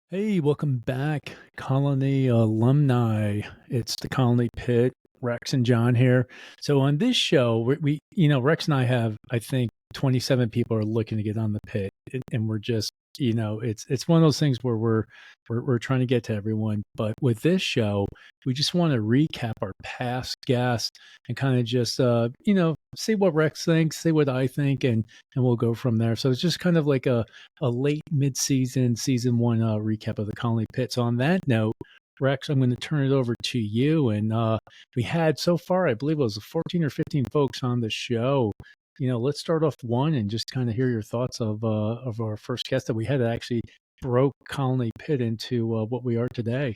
Hey, welcome back, Colony alumni. It's the Colony Pit. Rex and John here. So on this show, Rex and I have, I think, 27 people are looking to get on the pit, and we're just, it's one of those things where we're trying to get to everyone. But with this show, we just want to recap our past guests and kind of just, see what Rex thinks, see what I think, and we'll go from there. So it's just kind of like a late mid-season, season one recap of the Colony Pit. So on that note, Rex, I'm going to turn it over to you. And we had so far, I believe it was 14 or 15 folks on the show. Let's start off one and just kind of hear your thoughts of our first guest that we had that actually broke Colony Pit into what we are today.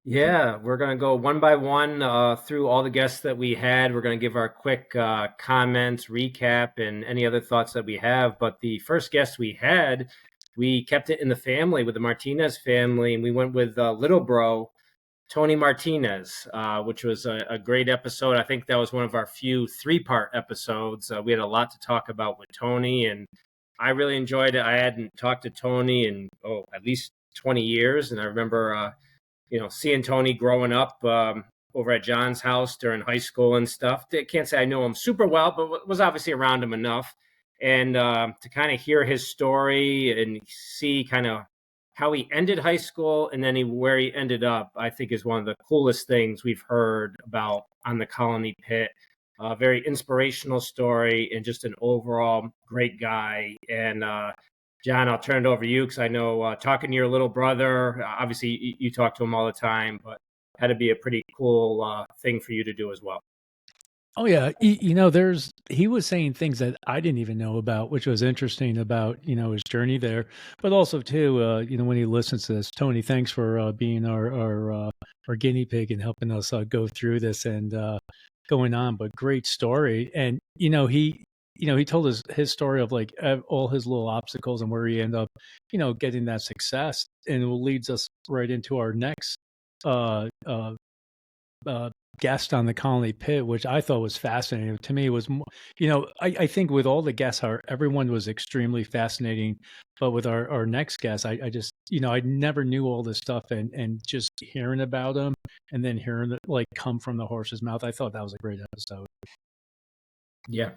Yeah, we're going to go one by one through all the guests that we had. We're going to give our quick comments, recap, and any other thoughts that we have. But the first guest we had, we kept it in the family with the Martinez family, and we went with little bro, Tony Martinez, which was a great episode. I think that was one of our few three-part episodes. We had a lot to talk about with Tony, and I really enjoyed it. I hadn't talked to Tony in, at least 20 years, and I remember seeing Tony growing up over at John's house during high school and stuff. I can't say I know him super well, but was obviously around him enough. And to kind of hear his story and see kind of how he ended high school and then where he ended up, I think is one of the coolest things we've heard about on the Colony Pit. A very inspirational story and just an overall great guy. And John, I'll turn it over to you because I know talking to your little brother, obviously you talk to him all the time, but had to be a pretty cool thing for you to do as well. Oh yeah, he was saying things that I didn't even know about, which was interesting about his journey there, but also too, when he listens to this, Tony, thanks for being our guinea pig and helping us go through this and going on. But great story, and he told his story of like all his little obstacles and where he ended up, getting that success, and it leads us right into our next uh, uh, uh, guest on the Colony Pit, which I thought was fascinating. To me, it was, I think with all the guests, everyone was extremely fascinating. But with our next guest, I just, I never knew all this stuff, and just hearing about him and then hearing it like come from the horse's mouth, I thought that was a great episode. Yeah.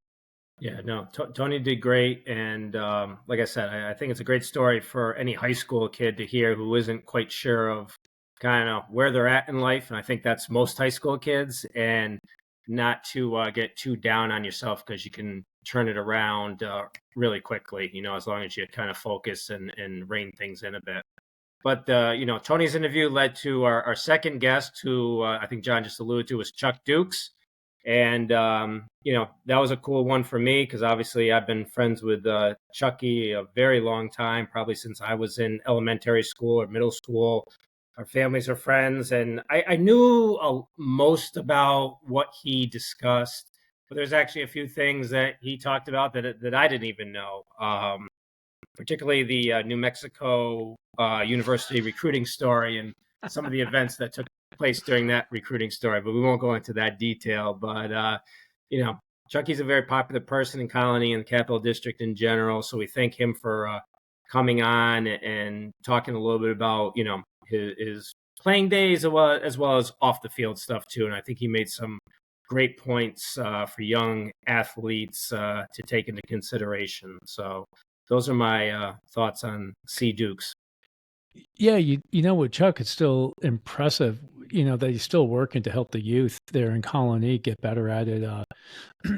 Yeah, no, Tony did great. And like I said, I think it's a great story for any high school kid to hear who isn't quite sure of kind of where they're at in life. And I think that's most high school kids, and not to get too down on yourself because you can turn it around really quickly, as long as you kind of focus and rein things in a bit. But, Tony's interview led to our second guest, who I think John just alluded to, was Chuck Dukes. And, that was a cool one for me because obviously I've been friends with Chucky a very long time, probably since I was in elementary school or middle school. Our families are friends, and I knew most about what he discussed, but there's actually a few things that he talked about that I didn't even know. Particularly the New Mexico University recruiting story and some of the events that took place during that recruiting story. But we won't go into that detail. But Chucky's a very popular person in Colony and the Capital District in general. So we thank him for coming on and talking a little bit about his playing days as well as off the field stuff too. And I think he made some great points for young athletes to take into consideration. So those are my thoughts on C Dukes. Yeah, with Chuck, it's still impressive, that he's still working to help the youth there in Colony get better at it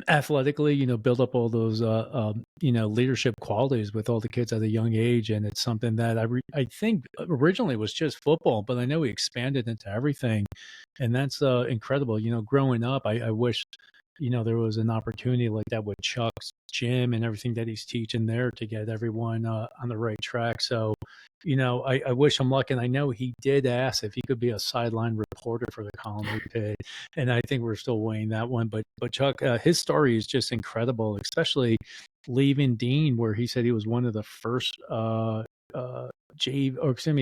athletically, build up all those, leadership qualities with all the kids at a young age. And it's something that I think originally was just football, but I know he expanded into everything. And that's incredible. Growing up, I wish, there was an opportunity like that with Chuck's gym and everything that he's teaching there to get everyone on the right track. So, I wish him luck. And I know he did ask if he could be a sideline reporter for the Colony Pit. And I think we're still weighing that one. But Chuck, his story is just incredible, especially leaving Dean, where he said he was one of the first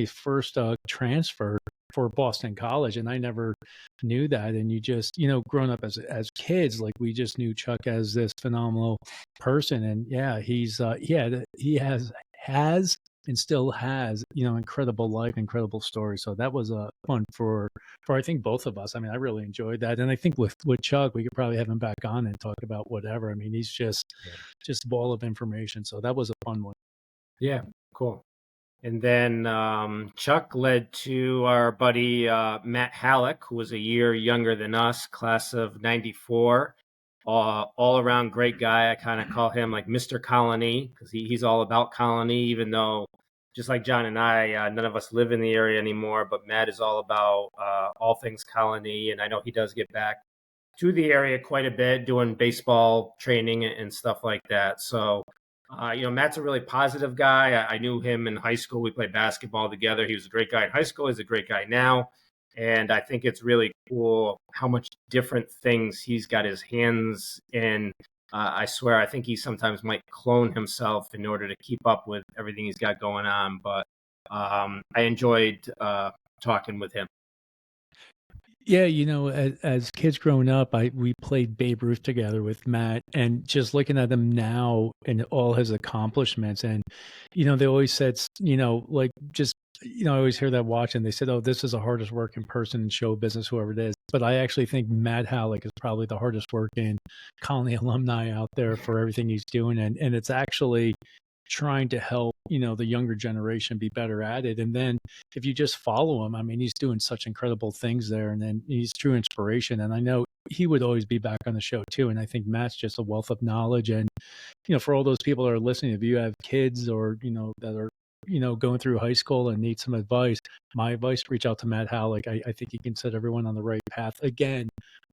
first transfer for Boston College, and I never knew that. And you just, growing up as kids, like we just knew Chuck as this phenomenal person, and yeah, he has and still has, incredible life, incredible story. So that was fun for I think both of us. I mean, I really enjoyed that, and I think with Chuck, we could probably have him back on and talk about whatever. I mean, he's just a ball of information. So that was a fun one. Yeah, cool. And then Chuck led to our buddy Matt Hallock, who was a year younger than us, class of '94. All around great guy. I kind of call him like Mr. Colony because he's all about Colony, even though just like John and I, none of us live in the area anymore. But Matt is all about all things Colony. And I know he does get back to the area quite a bit doing baseball training and stuff like that. So Matt's a really positive guy. I knew him in high school. We played basketball together. He was a great guy in high school. He's a great guy now. And I think it's really cool how much different things he's got his hands in. I swear, I think he sometimes might clone himself in order to keep up with everything he's got going on. But I enjoyed talking with him. Yeah, as kids growing up, we played Babe Ruth together with Matt, and just looking at him now and all his accomplishments, and they always said, like just I always hear that watching. They said, "Oh, this is the hardest working person in show business, whoever it is." But I actually think Matt Halleck is probably the hardest working Colony alumni out there for everything he's doing, and it's actually trying to help the younger generation be better at it. And then if you just follow him, I mean, he's doing such incredible things there, and then he's true inspiration. And I know he would always be back on the show too. And I think Matt's just a wealth of knowledge. And for all those people that are listening, if you have kids or that are going through high school and need some advice, my advice: reach out to Matt Halleck. I think he can set everyone on the right path. Again,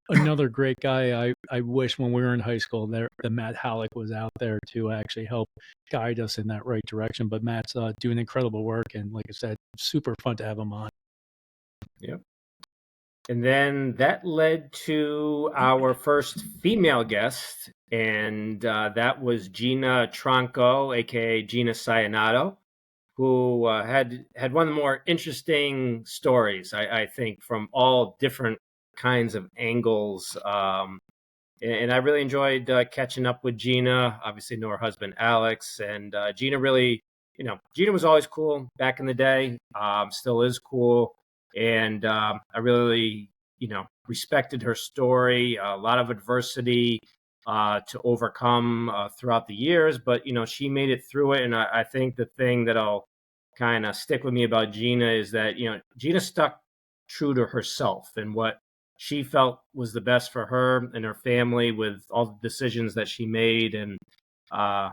another great guy. I wish when we were in high school that Matt Halleck was out there to actually help guide us in that right direction. But Matt's doing incredible work, and like I said, super fun to have him on. Yep. And then that led to our first female guest, and that was Gina Tronco, aka Gina Sayanato, who had one of the more interesting stories, I think, from all different kinds of angles. And I really enjoyed catching up with Gina. Obviously, know her husband Alex, and Gina really, Gina was always cool back in the day. Still is cool, and I really, respected her story. A lot of adversity to overcome throughout the years, but she made it through it. And I think the thing that'll kind of stick with me about Gina is that Gina stuck true to herself and what she felt was the best for her and her family with all the decisions that she made. And I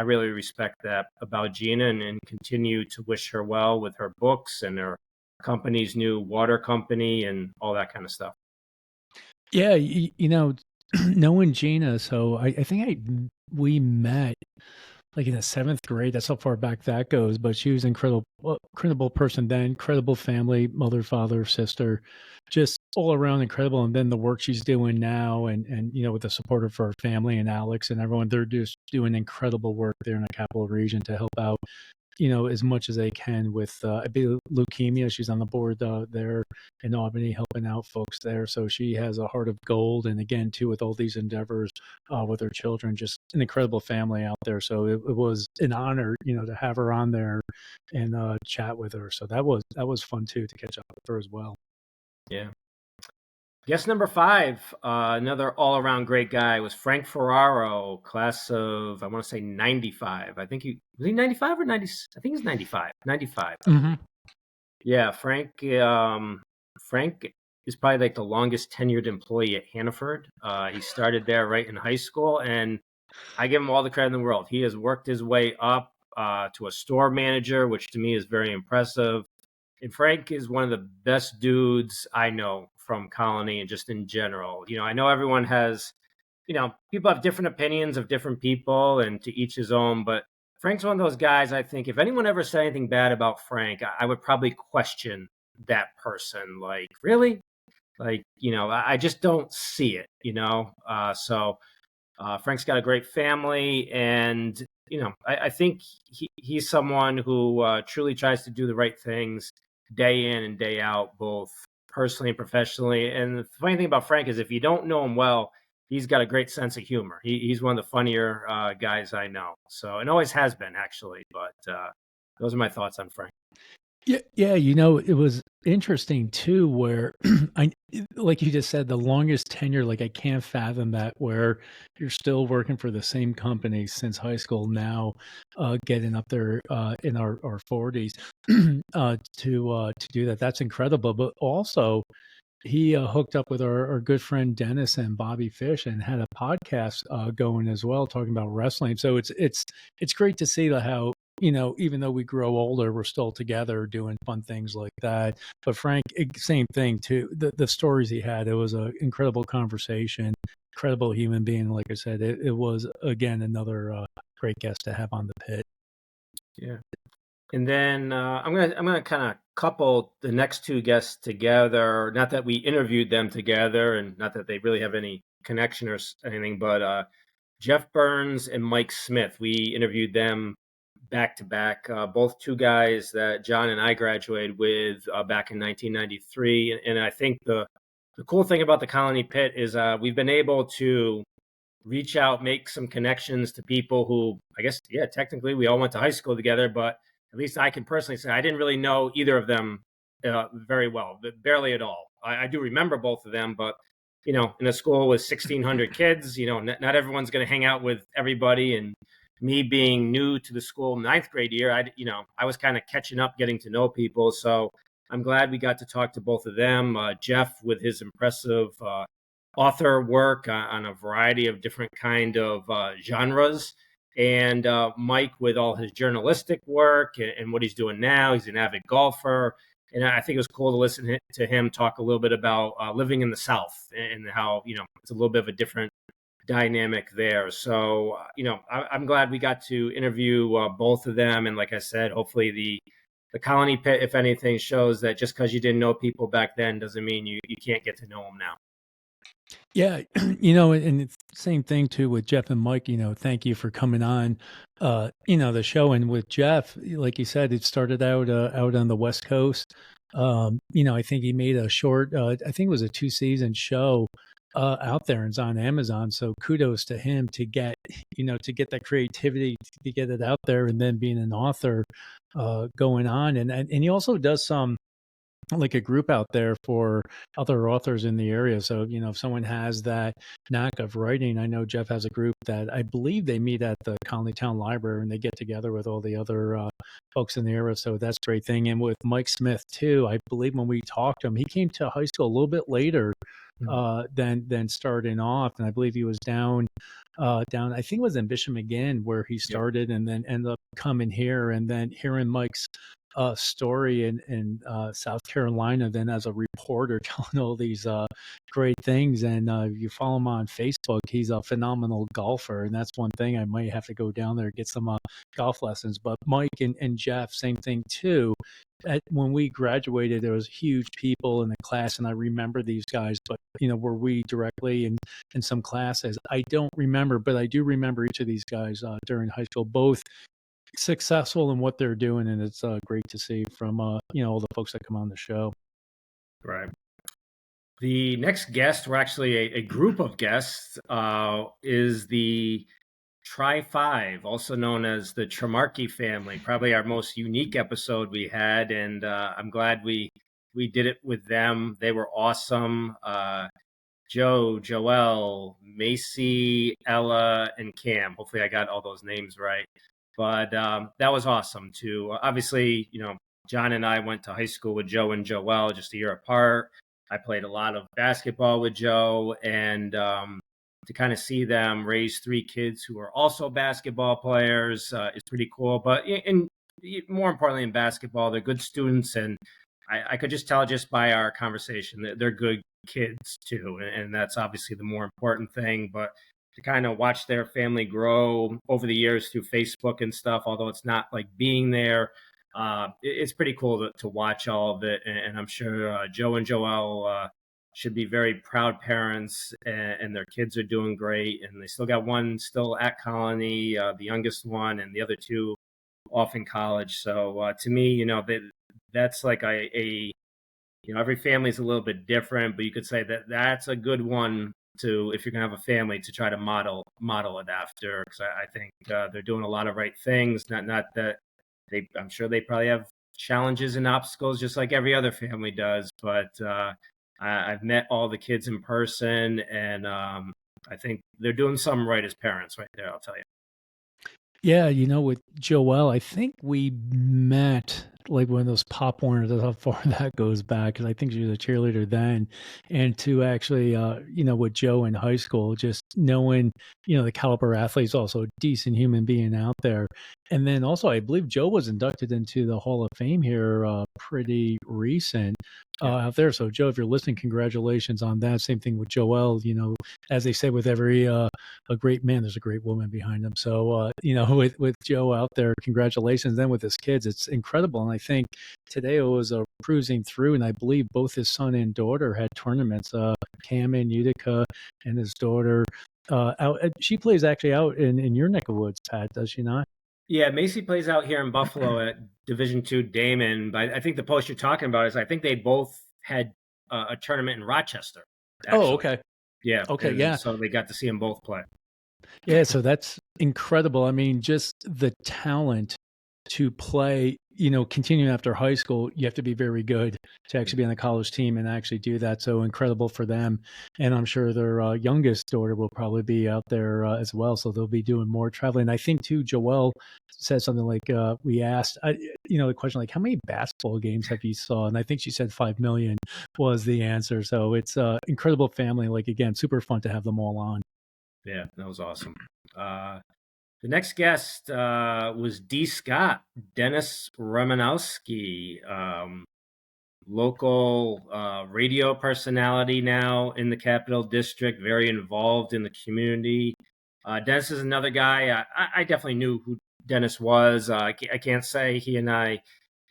really respect that about Gina, and continue to wish her well with her books and her company's new water company and all that kind of stuff. Yeah, knowing Gina, so I think we met like in the seventh grade. That's how far back that goes. But she was incredible person then, incredible family, mother, father, sister, just all around incredible. And then the work she's doing now, and with the support of her family and Alex and everyone, they're just doing incredible work there in the capital region to help out as much as they can with I believe leukemia. She's on the board there in Albany helping out folks there. So she has a heart of gold. And again, too, with all these endeavors with her children, just an incredible family out there. So it was an honor, to have her on there and chat with her. So that was fun too, to catch up with her as well. Yeah. Guest number 5, another all-around great guy, was Frank Ferraro, class of, I want to say 95. I think was he 95 or 90? I think he's 95. 95. Mm-hmm. Yeah, Frank is probably like the longest tenured employee at Hannaford. He started there right in high school, and I give him all the credit in the world. He has worked his way up to a store manager, which to me is very impressive. And Frank is one of the best dudes I know from Colony and just in general. I know everyone has, people have different opinions of different people, and to each his own. But Frank's one of those guys, I think, if anyone ever said anything bad about Frank, I would probably question that person. Like, really? Like, I just don't see it, So Frank's got a great family, and, I think he's someone who truly tries to do the right things day in and day out, both personally and professionally. And the funny thing about Frank is if you don't know him well, he's got a great sense of humor. He's one of the funnier guys I know. So, and always has been, actually. But those are my thoughts on Frank. Yeah, yeah, it was interesting too where I like you just said, the longest tenure, like I can't fathom that where you're still working for the same company since high school now, getting up there in our 40s to do that. That's incredible. But also he hooked up with our good friend Dennis and Bobby Fish and had a podcast going as well, talking about wrestling. So it's great to see how even though we grow older, we're still together doing fun things like that. But Frank, same thing too. The stories he had, it was an incredible conversation, incredible human being. Like I said, it was again another great guest to have on the pit. Yeah. And then I'm gonna kind of couple the next two guests together. Not that we interviewed them together, and not that they really have any connection or anything, but Jeff Burns and Mike Smith. We interviewed them back to back. Both two guys that John and I graduated with back in 1993. And I think the cool thing about the Colonie Pit is we've been able to reach out, make some connections to people who, I guess, yeah, technically we all went to high school together, but at least I can personally say I didn't really know either of them very well, but barely at all. I do remember both of them, but in a school with 1,600 kids, not everyone's going to hang out with everybody. And me being new to the school, ninth grade year, I was kind of catching up, getting to know people. So I'm glad we got to talk to both of them. Jeff with his impressive author work on a variety of different kind of genres, and Mike with all his journalistic work and what he's doing now. He's an avid golfer, and I think it was cool to listen to him talk a little bit about living in the South and how it's a little bit of a different dynamic there. So I'm glad we got to interview both of them, and like I said, hopefully the Colonie Pit, if anything, shows that just because you didn't know people back then doesn't mean you can't get to know them now. Yeah, and it's the same thing too with Jeff and Mike. Thank you for coming on, the show. And with Jeff, like you said, it started out on the West Coast. I think he made a short, I think it was a 2-season show out there, and it's on Amazon. So kudos to him to get, to get that creativity to get it out there, and then being an author going on, and he also does some like a group out there for other authors in the area. So, if someone has that knack of writing, I know Jeff has a group that I believe they meet at the Colony Town Library and they get together with all the other folks in the area. So that's a great thing. And with Mike Smith too, I believe when we talked to him, he came to high school a little bit later than starting off. And I believe he was down, I think it was in Bishop McGinn where he started, and then ended up coming here, and then hearing Mike's story in South Carolina, then as a reporter telling all these great things. And you follow him on Facebook, he's a phenomenal golfer, and that's one thing I might have to go down there and get some golf lessons. But Mike and Jeff, same thing too. When we graduated, there was huge people in the class, and I remember these guys, but were we directly in some classes? I don't remember, but I do remember each of these guys during high school, both successful in what they're doing, and it's great to see from all the folks that come on the show. Right. The next guest, or actually a group of guests, is the Tri-5, also known as the Trimarchi family. Probably our most unique episode we had, and I'm glad we did it with them. They were awesome. Joe, Joelle, Macy, Ella, and Cam. Hopefully I got all those names right. But that was awesome too. Obviously, John and I went to high school with Joe and Joelle just a year apart. I played a lot of basketball with Joe, and to kind of see them raise 3 kids who are also basketball players is pretty cool. But more importantly, in basketball, they're good students, and I could just tell just by our conversation that they're good kids too, and that's obviously the more important thing. But to kind of watch their family grow over the years through Facebook and stuff, although it's not like being there, it's pretty cool to watch all of it. And I'm sure Joe and Joelle should be very proud parents, and their kids are doing great. And they still got one still at Colony, the youngest one, and the other 2 off in college. So to me, that's like every family is a little bit different, but you could say that that's a good one to, if you're gonna have a family, to try to model it after, because I think they're doing a lot of right things. Not that I'm sure they probably have challenges and obstacles just like every other family does. But I've met all the kids in person, and I think they're doing something right as parents right there, I'll tell you. Yeah, with Joelle, I think we met like one of those Pop Warners. That's how far that goes back, because I think she was a cheerleader then. And to actually, with Joe in high school, just knowing, the caliber athlete's also a decent human being out there. And then also, I believe Joe was inducted into the Hall of Fame here pretty recent out there. So, Joe, if you're listening, congratulations on that. Same thing with Joelle. As they say with every a great man, there's a great woman behind him. So, with Joe out there, congratulations. Then with his kids, it's incredible. And I think today it was cruising through, and I believe both his son and daughter had tournaments. Cam in Utica and his daughter out. She plays actually out in your neck of woods, Pat, does she not? Yeah, Macy plays out here in Buffalo at Division II Damon. But I think the post you're talking about is I think they both had a tournament in Rochester, Oh, actually. okay. Yeah, Okay, and yeah. so they got to see them both play. Yeah, so that's incredible. I mean, just the talent to play, continuing after high school, you have to be very good to actually be on the college team and actually do that. So incredible for them. And I'm sure their youngest daughter will probably be out there as well. So they'll be doing more traveling. I think, too, Joelle said something like, we asked, the question, like, how many basketball games have you saw? And I think she said 5 million was the answer. So it's incredible family. Like, again, super fun to have them all on. Yeah, that was awesome. The next guest was D. Scott, Dennis Romanowski, local radio personality now in the Capital District, very involved in the community. Dennis is another guy. I definitely knew who Dennis was. I can't say he and I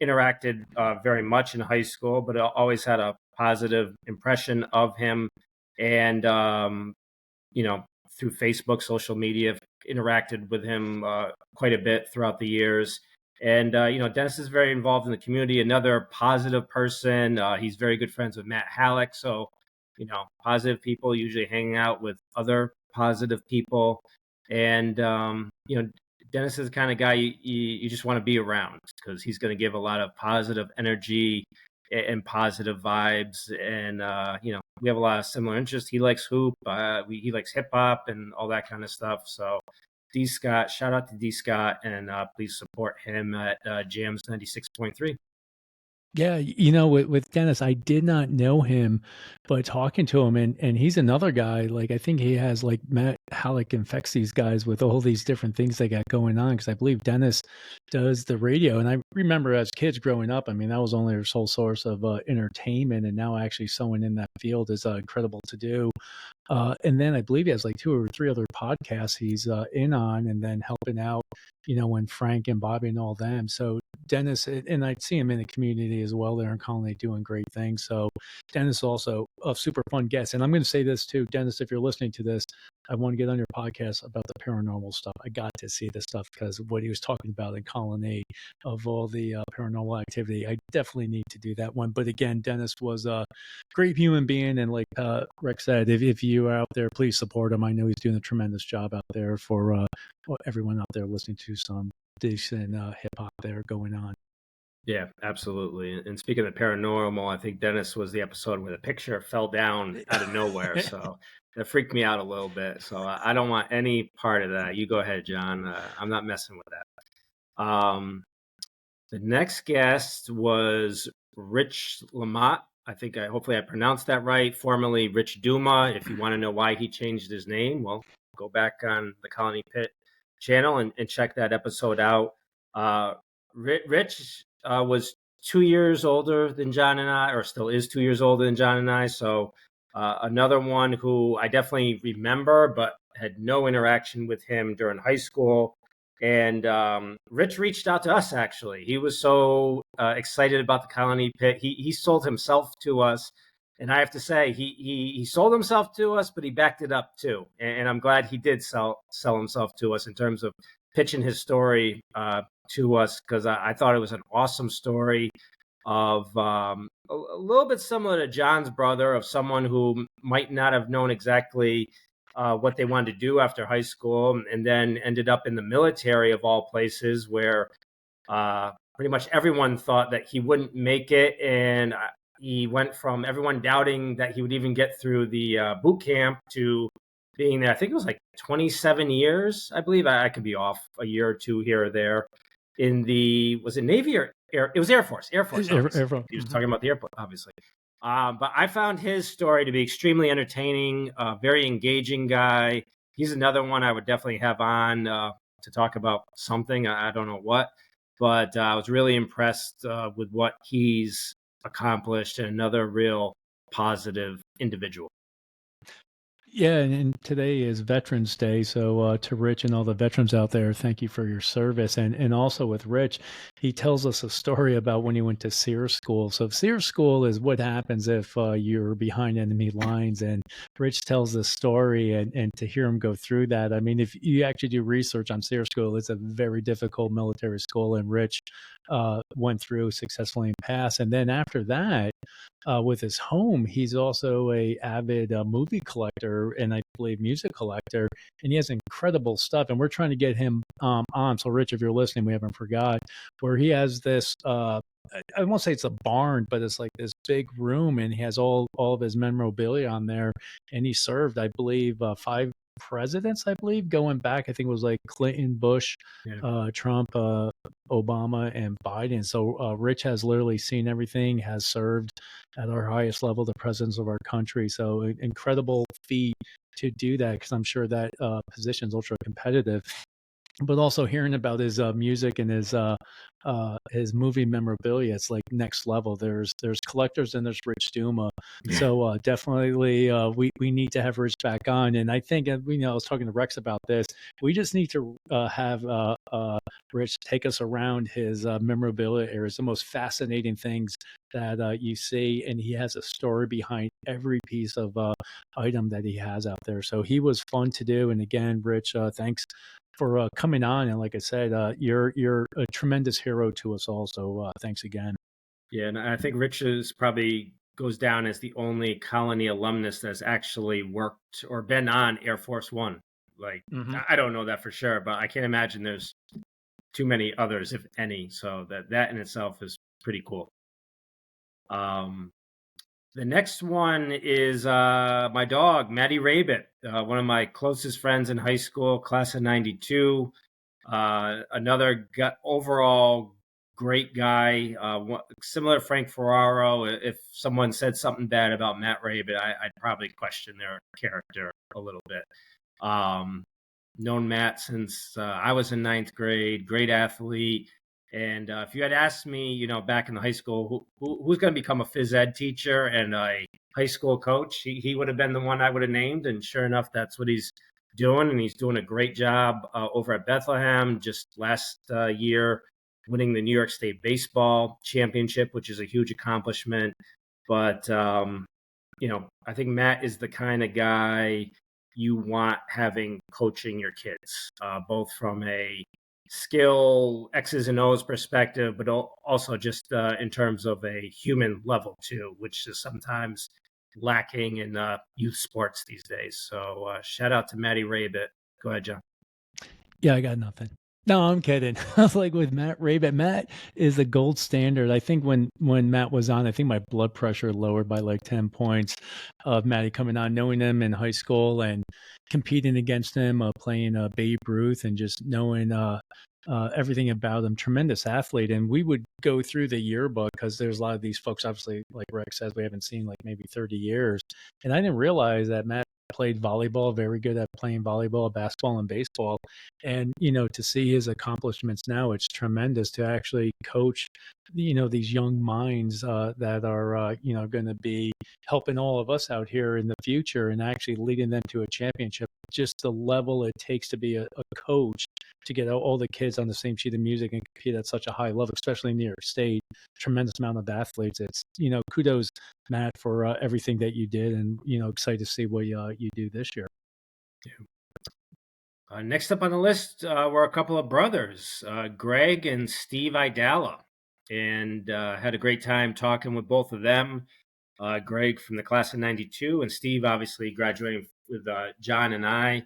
interacted very much in high school, but I always had a positive impression of him. And, through Facebook, social media, interacted with him quite a bit throughout the years. And, Dennis is very involved in the community, another positive person. He's very good friends with Matt Hallock. So, positive people usually hang out with other positive people. And, Dennis is the kind of guy you just want to be around because he's going to give a lot of positive energy and positive vibes. And, we have a lot of similar interests. He likes hoop. He likes hip hop and all that kind of stuff. So D. Scott, shout out to D. Scott, and please support him at Jams 96.3. Yeah, with Dennis, I did not know him, but talking to him, and he's another guy. Like I think he has like Matt Halleck infects these guys with all these different things they got going on. Because I believe Dennis does the radio, and I remember as kids growing up, I mean that was only their sole source of entertainment, and now actually someone in that field is incredible to do. And then I believe he has like 2 or 3 other podcasts he's in on, and then helping out, when Frank and Bobby and all them. So Dennis, and I see him in the community as well there in Colony doing great things. So Dennis also a super fun guest. And I'm going to say this too, Dennis, if you're listening to this, I want to get on your podcast about the paranormal stuff. I got to see this stuff because of what he was talking about in Colony of all the paranormal activity. I definitely need to do that one. But again, Dennis was a great human being. And like Rex said, if you are out there, please support him. I know he's doing a tremendous job out there for everyone out there listening to some decent hip hop there going on. Yeah, absolutely. And speaking of paranormal, I think Dennis was the episode where the picture fell down out of nowhere. So that freaked me out a little bit. So I don't want any part of that. You go ahead, John. I'm not messing with that. The next guest was Rich LaMotte. Hopefully I pronounced that right. Formerly Rich Duma. If you want to know why he changed his name, well, go back on the Colonie Pit channel and check that episode out. Rich was 2 years older than John and I, or still is 2 years older than John and I. So another one who I definitely remember, but had no interaction with him during high school. And Rich reached out to us, actually. He was so excited about the Colonie Pit. He sold himself to us. And I have to say, he sold himself to us, but he backed it up too. And I'm glad he did sell himself to us in terms of pitching his story to us, because I thought it was an awesome story of a little bit similar to John's brother, of someone who might not have known exactly what they wanted to do after high school, and then ended up in the military of all places, where Pretty much everyone thought that he wouldn't make it, and he went from everyone doubting that he would even get through the boot camp to being there. I think it was like 27 years, I believe. I could be off a year or two here or there. In the, was it Navy or Air? It was Air Force. Air Force. Air, He was talking about the airport, obviously. But I found his story to be extremely entertaining, very engaging guy. He's another one I would definitely have on to talk about something. I don't know what, but I was really impressed with what he's accomplished, and another real positive individual. Yeah, and today is Veterans Day, so to Rich and all the veterans out there, thank you for your service. And also with Rich, he tells us a story about when he went to SEER school. So SEER school is what happens if you're behind enemy lines. And Rich tells this story, and to hear him go through that, I mean, if you actually do research on SEER school, it's a very difficult military school, and Rich went through successfully and passed. And then after that, with his home, he's also a avid movie collector and I believe music collector, and he has incredible stuff. And we're trying to get him on. So, Rich, if you're listening, we haven't forgot where he has this. I won't say it's a barn, but it's like this big room, and he has all of his memorabilia on there. And he served, I believe, 5 presidents, I believe, going back. I think it was like Clinton, Bush, Trump, Obama, and Biden. So Rich has literally seen everything, has served at our highest level, the presidents of our country. So incredible feat to do that, because I'm sure that position is ultra competitive. But also hearing about his music and his movie memorabilia, it's like next level. There's collectors and there's Rich Duma. So definitely we need to have Rich back on. And I think, I was talking to Rex about this. We just need to have Rich take us around his memorabilia areas, the most fascinating things that you see, and he has a story behind every piece of item that he has out there. So he was fun to do. And again, Rich, thanks for coming on. And like I said, you're a tremendous hero to us all. So thanks again. Yeah, and I think Rich is probably goes down as the only Colonie alumnus that's actually worked or been on Air Force One. Like, I don't know that for sure, but I can't imagine there's too many others, if any. So that in itself is pretty cool. The next one is my dog, Maddie Rehbit, one of my closest friends in high school, class of 92. Another overall great guy, similar to Frank Ferraro. If someone said something bad about Matt Rehbit, I'd probably question their character a little bit. Known Matt since I was in 9th grade, great athlete. And if you had asked me, back in the high school, who's going to become a phys ed teacher and a high school coach, he would have been the one I would have named. And sure enough, that's what he's doing. And he's doing a great job over at Bethlehem. Just last year, winning the New York State Baseball Championship, which is a huge accomplishment. But, I think Matt is the kind of guy you want having coaching your kids, both from a skill X's and O's perspective, but also just in terms of a human level too, which is sometimes lacking in youth sports these days. So shout out to Maddie Rehbit. Go ahead, John. Yeah, I got nothing. No, I'm kidding. I was like with Matt Rehbit. Matt is the gold standard. I think when Matt was on, I think my blood pressure lowered by like 10 points of Matty coming on, knowing him in high school and competing against him, playing Babe Ruth, and just knowing everything about him. Tremendous athlete. And we would go through the yearbook because there's a lot of these folks, obviously, like Rex says, we haven't seen like maybe 30 years. And I didn't realize that Matt played volleyball, very good at playing volleyball, basketball, and baseball. And, to see his accomplishments now, it's tremendous to actually coach, these young minds that are, going to be helping all of us out here in the future and actually leading them to a championship. Just the level it takes to be a coach, to get all the kids on the same sheet of music and compete at such a high level, especially in New York State. Tremendous amount of athletes. It's, kudos, Matt, for everything that you did, and, excited to see what you do this year. Next up on the list were a couple of brothers, Greg and Steve Aidala, and had a great time talking with both of them. Greg from the class of 92, and Steve obviously graduating with John and I.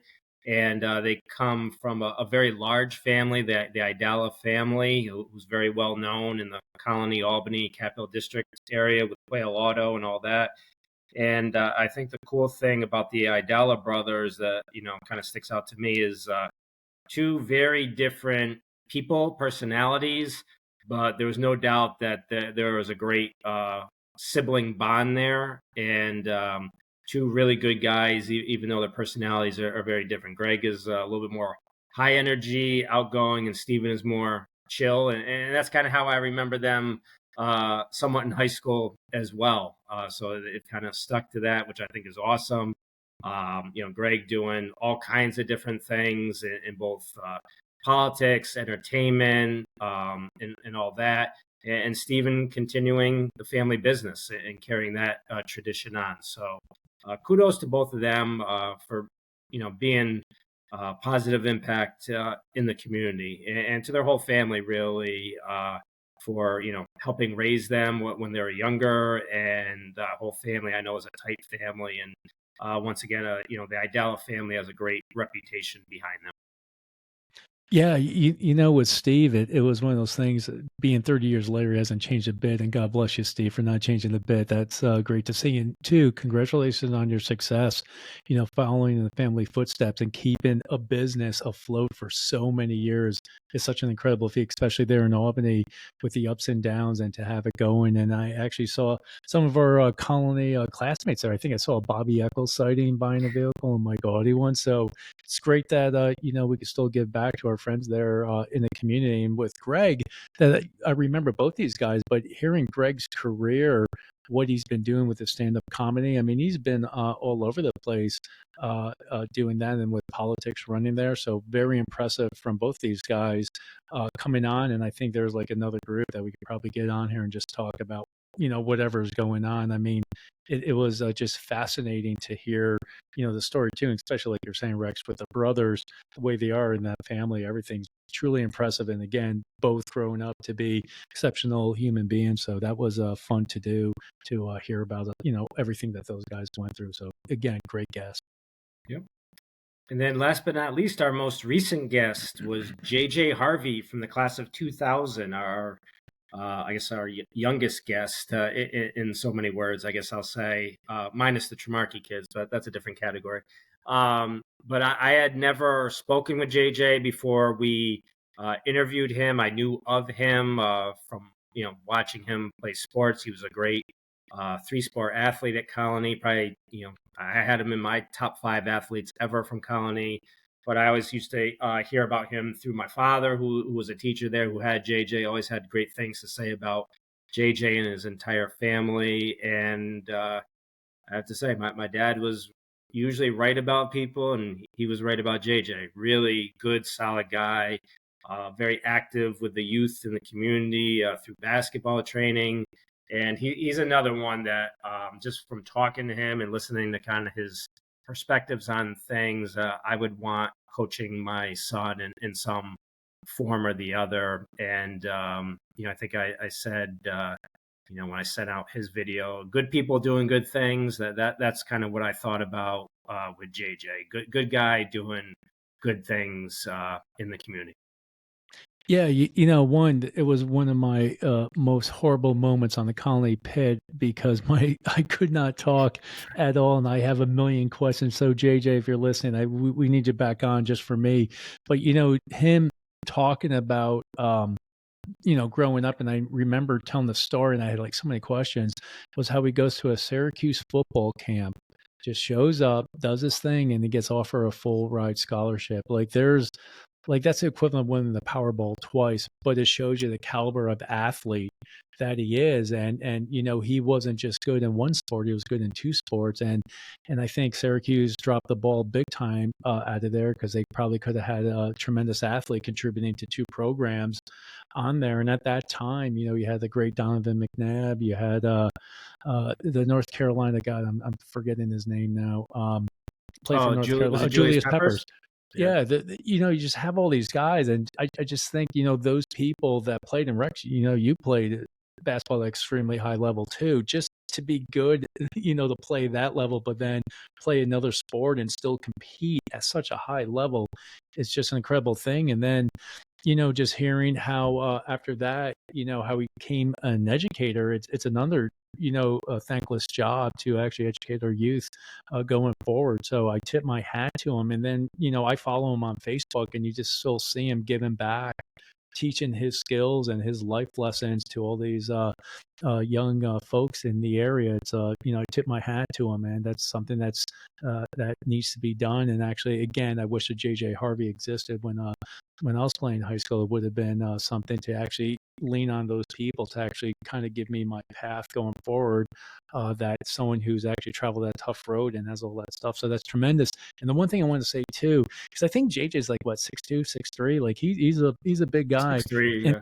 and they come from a very large family, the Aidala family, who's very well known in the Colony, Albany, Capital District area with Quail Auto and all that. And I think the cool thing about the Aidala brothers that kind of sticks out to me is two very different people, personalities, but there was no doubt that there was a great sibling bond there, and two really good guys, even though their personalities are very different. Greg is a little bit more high energy, outgoing, and Steven is more chill, and that's kind of how I remember them somewhat in high school as well. So it kind of stuck to that, which I think is awesome. Greg doing all kinds of different things in both politics, entertainment, and all that. And Stephen continuing the family business and carrying that tradition on. So kudos to both of them for being positive impact in the community, and to their whole family, really, for helping raise them when they were younger. And the whole family, I know, is a tight family, and once again, the Aidala family has a great reputation behind them. Yeah, with Steve, it was one of those things. Being 30 years later, he hasn't changed a bit, and God bless you, Steve, for not changing the bit. That's great to see. And two, congratulations on your success. Following in the family footsteps and keeping a business afloat for so many years is such an incredible feat, especially there in Albany with the ups and downs, and to have it going. And I actually saw some of our Colony classmates there. I think I saw a Bobby Eccles sighting buying a vehicle and Mike Audi one. So it's great that we can still give back to our friends there in the community. And with Greg, that I remember both these guys, but hearing Greg's career, what he's been doing with the stand-up comedy, I mean, he's been all over the place doing that, and with politics running there. So very impressive from both these guys coming on. And I think there's like another group that we could probably get on here and just talk about whatever's going on. I mean, it was just fascinating to hear the story too, and especially like you're saying, Rex, with the brothers, the way they are in that family. Everything's truly impressive, and again, both growing up to be exceptional human beings. So that was fun to do, to hear about everything that those guys went through. So again, great guest. Yep. And then last but not least, our most recent guest was JJ Harvey from the class of 2000, I guess our youngest guest, in so many words, I guess I'll say, minus the Trimarchi kids, but that's a different category. But I had never spoken with JJ before we interviewed him. I knew of him from watching him play sports. He was a great three-sport athlete at Colony. Probably, I had him in my top 5 athletes ever from Colony. But I always used to hear about him through my father, who was a teacher there, who had JJ. Always had great things to say about JJ and his entire family. And I have to say, my dad was usually right about people, and he was right about JJ. Really good, solid guy, very active with the youth in the community through basketball training. And he's another one that just from talking to him and listening to kind of his perspectives on things, I would want coaching my son in some form or the other. And I think I said when I sent out his video, good people doing good things, that's kind of what I thought about with JJ. Good guy doing good things in the community. Yeah, it was one of my most horrible moments on the Colonie Pit, because I could not talk at all, and I have a million questions. So JJ, if you're listening, we need you back on just for me. But him talking about growing up, and I remember telling the story, and I had like so many questions, was how he goes to a Syracuse football camp, just shows up, does his thing, and he gets offered a full ride scholarship. That's the equivalent of winning the Powerball twice, but it shows you the caliber of athlete that he is. And he wasn't just good in one sport, he was good in 2 sports. And I think Syracuse dropped the ball big time out of there, because they probably could have had a tremendous athlete contributing to 2 programs on there. And at that time, you had the great Donovan McNabb, you had the North Carolina guy, I'm forgetting his name now, played for North Carolina, Julius Peppers. Yeah, you just have all these guys, and I just think those people that played in Rex, you played basketball at extremely high level too. Just to be good, to play that level, but then play another sport and still compete at such a high level, it's just an incredible thing. And then, just hearing how after that, how he became an educator, it's another, thankless job to actually educate our youth going forward. So I tip my hat to him. And then, I follow him on Facebook, and you just still see him giving back, teaching his skills and his life lessons to all these young folks in the area. It's I tip my hat to him, man. That's something that needs to be done. And actually, again, I wish that JJ Harvey existed when I was playing high school. It would have been something to actually lean on those people to actually kind of give me my path going forward. That someone who's actually traveled that tough road and has all that stuff. So that's tremendous. And the one thing I want to say too, because I think JJ's like what, 6'2", 6'3", like he's a big guy. 6'3", And yeah.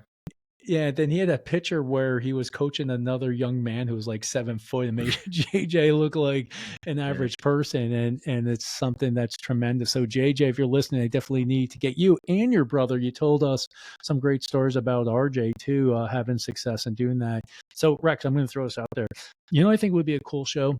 yeah, then he had a picture where he was coaching another young man who was like 7 foot and made JJ look like an Yeah. average person, and it's something that's tremendous. So JJ, if you're listening, I definitely need to get you and your brother. You told us some great stories about RJ too, having success and doing that. So Rex, I'm going to throw this out there. I think would be a cool show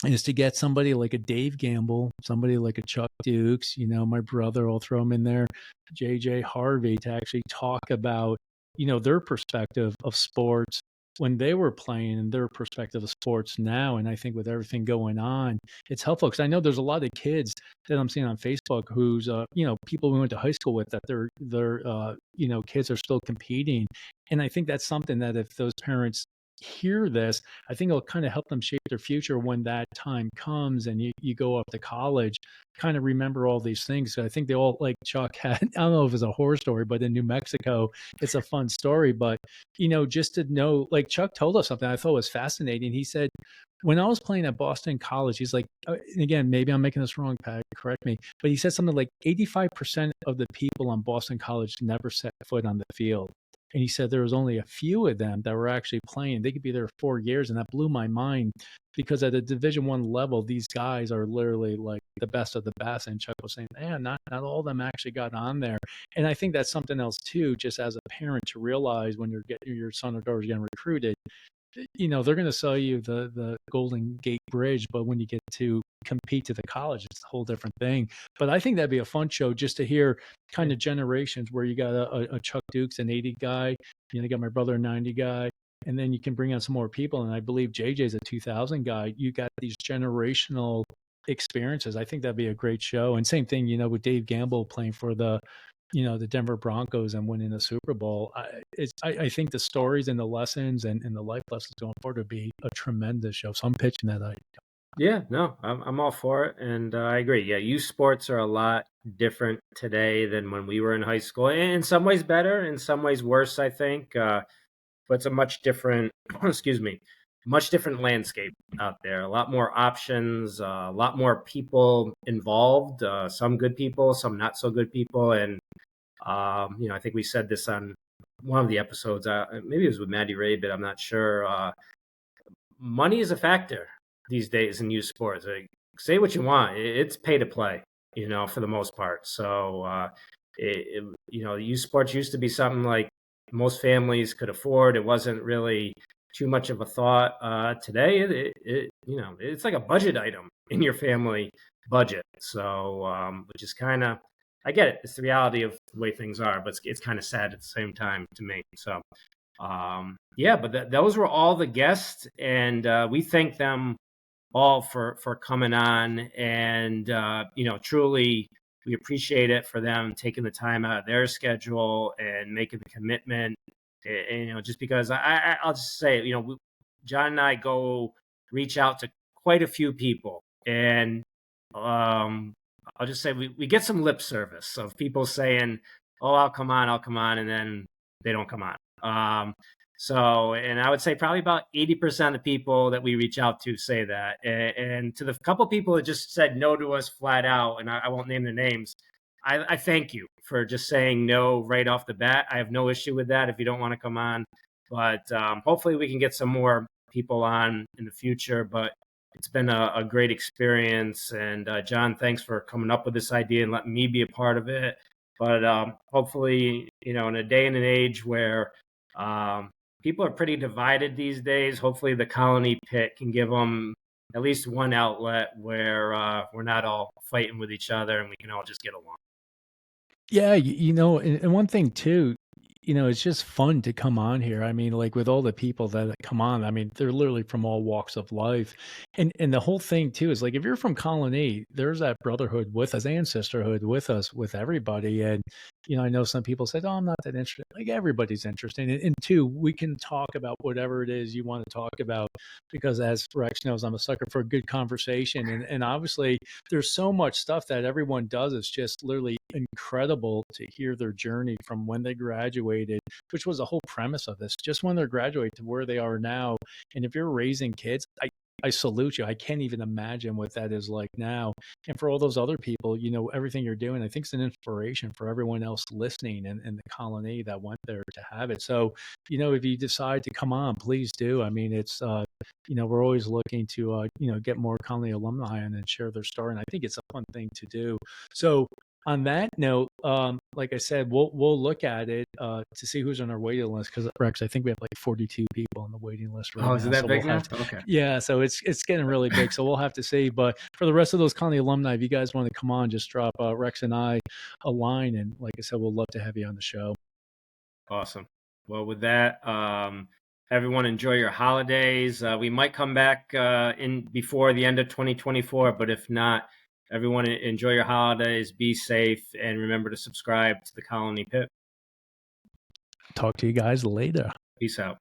is to get somebody like a Dave Gamble, somebody like a Chuck Dukes, my brother, I'll throw him in there, JJ Harvey, to actually talk about, their perspective of sports when they were playing and their perspective of sports now. And I think with everything going on, it's helpful because I know there's a lot of kids that I'm seeing on Facebook who's, people we went to high school with, that their kids are still competing. And I think that's something that if those parents hear this, I think it'll kind of help them shape their future when that time comes and you go up to college, kind of remember all these things. So I think they all, like Chuck had, I don't know if it's a horror story, but in New Mexico, it's a fun story. But, just to know, like Chuck told us something I thought was fascinating. He said, when I was playing at Boston College, he's like, and again, maybe I'm making this wrong, Pat, correct me, but he said something like 85% of the people on Boston College never set foot on the field. And he said there was only a few of them that were actually playing. They could be there 4 years, and that blew my mind because at a Division I level, these guys are literally like the best of the best. And Chuck was saying, man, not all of them actually got on there. And I think that's something else too, just as a parent to realize when you're getting your son or daughter getting recruited. They're going to sell you the Golden Gate Bridge, but when you get to compete to the college, it's a whole different thing. But I think that'd be a fun show just to hear kind of generations where you got a Chuck Dukes, an 80 guy, you got my brother, a 90 guy, and then you can bring on some more people. And I believe JJ's a 2000 guy. You got these generational experiences. I think that'd be a great show. And same thing, with Dave Gamble playing for the Denver Broncos and winning the Super Bowl. I think the stories and the lessons and the life lessons going forward would be a tremendous show. So I'm pitching that idea. Yeah, no, I'm all for it, and I agree. Yeah, youth sports are a lot different today than when we were in high school. In some ways better, in some ways worse, I think. But it's a much different, excuse me, much different landscape out there. A lot more options, a lot more people involved. Some good people, some not so good people, and I think we said this on one of the episodes. Maybe it was with Maddie Rehbit, I'm not sure. Money is a factor these days in youth sports. Like, say what you want, it's pay to play, for the most part. So, youth sports used to be something like most families could afford. It wasn't really too much of a thought. Today, it's like a budget item in your family budget. So, which is kind of, I get it. It's the reality of the way things are, but it's kind of sad at the same time to me. So, yeah, but those were all the guests, and we thank them all for coming on, and truly we appreciate it for them taking the time out of their schedule and making the commitment. And, just because I'll just say, John and I go reach out to quite a few people, and I'll just say we get some lip service of people saying, "Oh, I'll come on," and then they don't come on. So, and I would say probably about 80% of the people that we reach out to say that. And to the couple people that just said no to us flat out, and I won't name their names, I thank you for just saying no right off the bat. I have no issue with that if you don't want to come on. But hopefully we can get some more people on in the future. But it's been a great experience. And John, thanks for coming up with this idea and letting me be a part of it. But hopefully, in a day and an age where people are pretty divided these days. Hopefully the Colonie Pit can give them at least one outlet where we're not all fighting with each other and we can all just get along. Yeah, and one thing too, it's just fun to come on here. I mean, like with all the people that come on, I mean, they're literally from all walks of life. And the whole thing too is like if you're from Colony, there's that brotherhood with us and sisterhood with us, with everybody. And I know some people said, "Oh, I'm not that interested." Like everybody's interested. And two, we can talk about whatever it is you want to talk about because as Rex knows, I'm a sucker for a good conversation. And obviously there's so much stuff that everyone does. It's just literally incredible to hear their journey from when they graduated, which was the whole premise of this, just when they're graduating to where they are now. And if you're raising kids, I salute you. I can't even imagine what that is like now. And for all those other people, everything you're doing, I think it's an inspiration for everyone else listening and the colony that went there to have it. So, if you decide to come on, please do. I mean, it's, we're always looking to, get more colony alumni and share their story. And I think it's a fun thing to do. So, on that note, like I said, we'll look at it to see who's on our waiting list because Rex, I think we have like 42 people on the waiting list right Oh, is now. it that So big we'll now? have to, Okay. yeah. So it's getting really big. So we'll have to see. But for the rest of those Colony alumni, if you guys want to come on, just drop Rex and I a line, and like I said, we'll love to have you on the show. Awesome. Well, with that, everyone enjoy your holidays. We might come back in before the end of 2024, but if not, everyone enjoy your holidays, be safe, and remember to subscribe to the Colonie Pit. Talk to you guys later. Peace out.